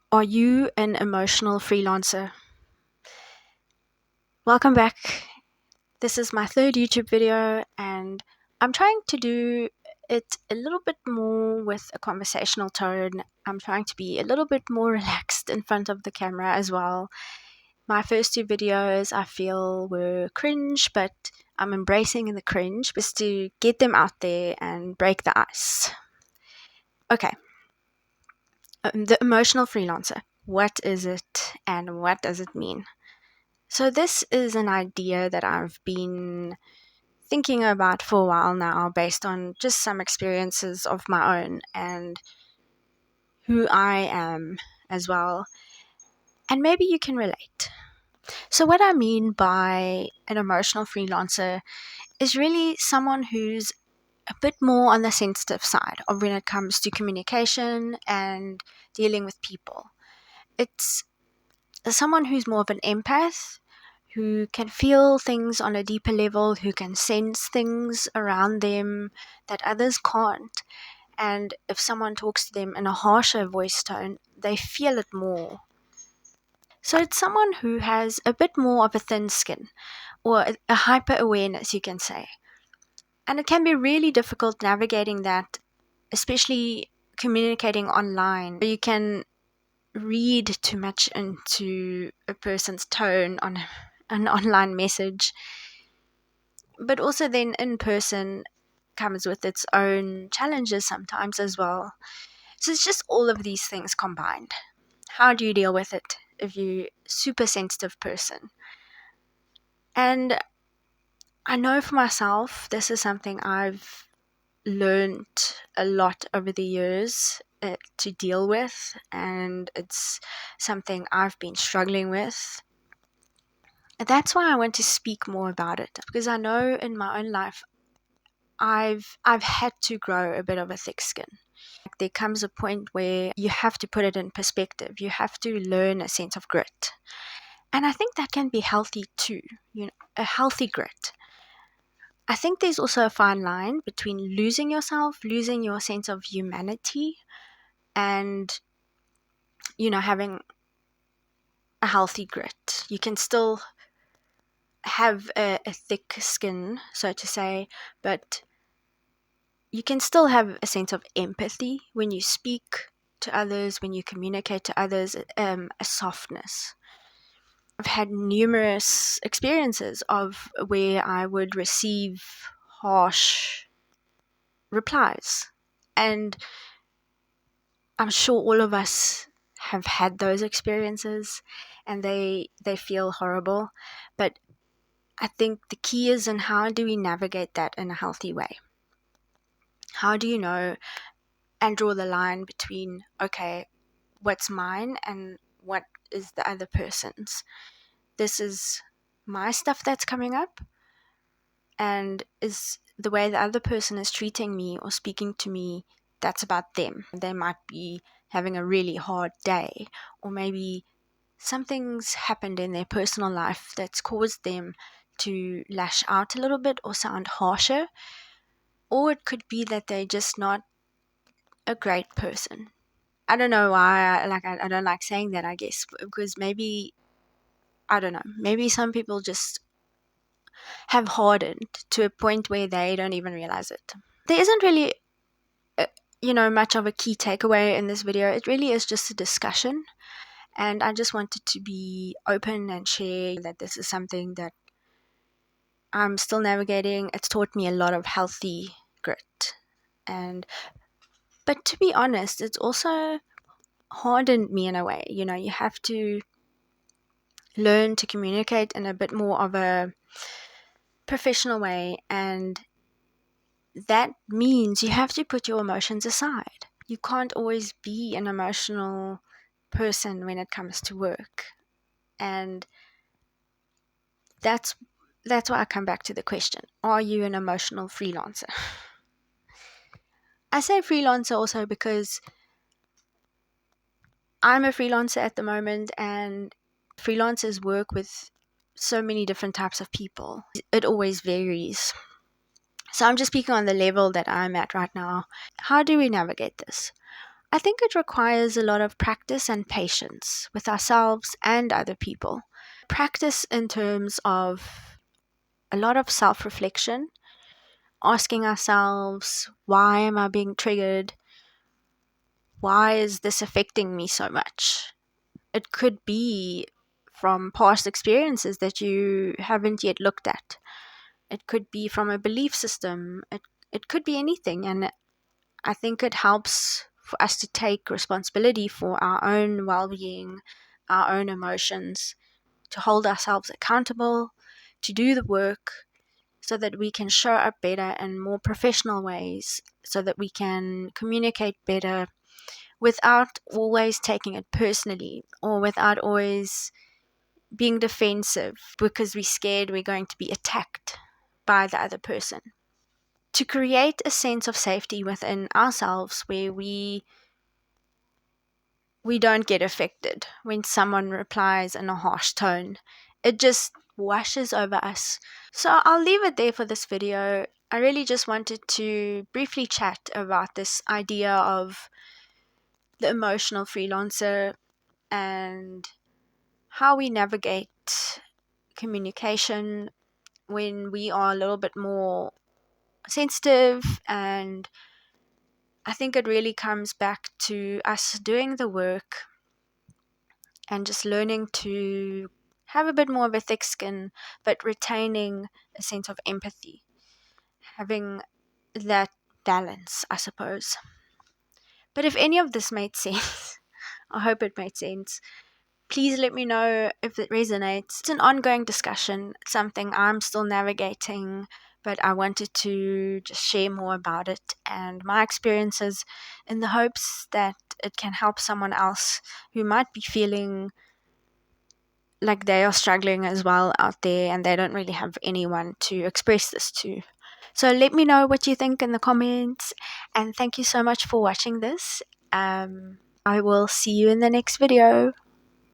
Are you an emotional freelancer? Welcome back. This is my third YouTube video, and I'm trying to do it a little bit more with a conversational tone. I'm trying to be a little bit more relaxed in front of the camera as well. My first two videos I feel were cringe, but I'm embracing the cringe just to get them out there and break the ice. Okay, the emotional freelancer. What is it and what does it mean? So, this is an idea that I've been thinking about for a while now, based on just some experiences of my own and who I am as well. And maybe you can relate. So, what I mean by an emotional freelancer is really someone who's a bit more on the sensitive side of when it comes to communication and dealing with people. It's someone who's more of an empath, who can feel things on a deeper level, who can sense things around them that others can't. And if someone talks to them in a harsher voice tone, they feel it more. So it's someone who has a bit more of a thin skin, or a hyper awareness, you can say. And it can be really difficult navigating that, especially communicating online. You can read too much into a person's tone on an online message, but also then in person comes with its own challenges sometimes as well. So it's just all of these things combined. How do you deal with it if you're a super sensitive person? And I know for myself, this is something I've learned a lot over the years to deal with, and it's something I've been struggling with. That's why I want to speak more about it, because I know in my own life I've had to grow a bit of a thick skin. There comes a point where you have to put it in perspective. You have to learn a sense of grit. And I think that can be healthy too, a healthy grit. I think there's also a fine line between losing yourself, losing your sense of humanity, and, having a healthy grit. You can still have a thick skin, so to say, but you can still have a sense of empathy when you speak to others, when you communicate to others, a softness. I've had numerous experiences of where I would receive harsh replies, and I'm sure all of us have had those experiences, and they feel horrible. But I think the key is in how do we navigate that in a healthy way? How do you know and draw the line between, okay, what's mine and what is the other person's? This is my stuff that's coming up, and is the way the other person is treating me or speaking to me, that's about them. They might be having a really hard day, or maybe something's happened in their personal life that's caused them to lash out a little bit or sound harsher. Or it could be that they're just not a great person. I don't know why I don't like saying that, I guess, because maybe, I don't know, maybe some people just have hardened to a point where they don't even realize it. There isn't really much of a key takeaway in this video. It really is just a discussion, and I just wanted to be open and share that this is something that I'm still navigating. It's taught me a lot of healthy grit, but to be honest, it's also hardened me in a way. You have to learn to communicate in a bit more of a professional way, and that means you have to put your emotions aside. You can't always be an emotional person when it comes to work. And that's why I come back to the question, are you an emotional freelancer? I say freelancer also because I'm a freelancer at the moment, and freelancers work with so many different types of people. It always varies. So I'm just speaking on the level that I'm at right now. How do we navigate this? I think it requires a lot of practice and patience with ourselves and other people. Practice in terms of a lot of self-reflection, asking ourselves, why am I being triggered? Why is this affecting me so much? It could be from past experiences that you haven't yet looked at. It could be from a belief system. It could be anything. And I think it helps for us to take responsibility for our own well-being, our own emotions, to hold ourselves accountable, to do the work so that we can show up better in more professional ways, so that we can communicate better without always taking it personally or without always being defensive because we're scared we're going to be attacked by the other person. To create a sense of safety within ourselves where we don't get affected when someone replies in a harsh tone. It just washes over us. So I'll leave it there for this video. I really just wanted to briefly chat about this idea of the emotional freelancer and how we navigate communication when we are a little bit more sensitive. And I think it really comes back to us doing the work and just learning to have a bit more of a thick skin, but retaining a sense of empathy, having that balance, I suppose. But if any of this made sense, I hope it made sense. Please let me know if it resonates. It's an ongoing discussion, it's something I'm still navigating, but I wanted to just share more about it and my experiences in the hopes that it can help someone else who might be feeling like they are struggling as well out there and they don't really have anyone to express this to. So let me know what you think in the comments, and thank you so much for watching this. I will see you in the next video.